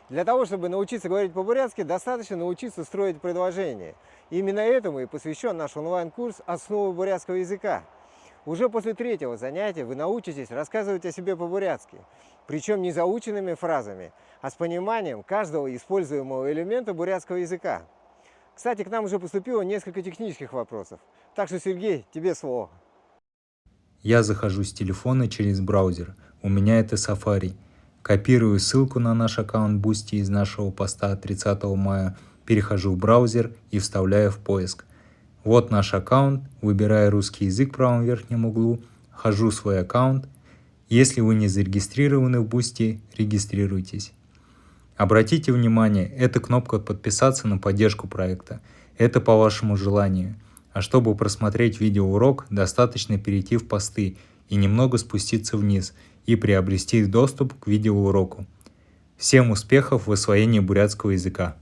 Для того, чтобы научиться говорить по-бурятски, достаточно научиться строить предложения. Именно этому и посвящен наш онлайн-курс «Основы бурятского языка». Уже после третьего занятия вы научитесь рассказывать о себе по-бурятски, причем не заученными фразами, а с пониманием каждого используемого элемента бурятского языка. Кстати, к нам уже поступило несколько технических вопросов. Так что, Сергей, тебе слово. Я захожу с телефона через браузер. У меня это Safari. Копирую ссылку на наш аккаунт Boosty из нашего поста 30 мая, перехожу в браузер и вставляю в поиск. Вот наш аккаунт, выбираю русский язык в правом верхнем углу, вхожу в свой аккаунт. Если вы не зарегистрированы в Boosty, регистрируйтесь. Обратите внимание, это кнопка «Подписаться на поддержку проекта». Это по вашему желанию. А чтобы просмотреть видеоурок, достаточно перейти в посты и немного спуститься вниз и приобрести доступ к видеоуроку. Всем успехов в освоении бурятского языка!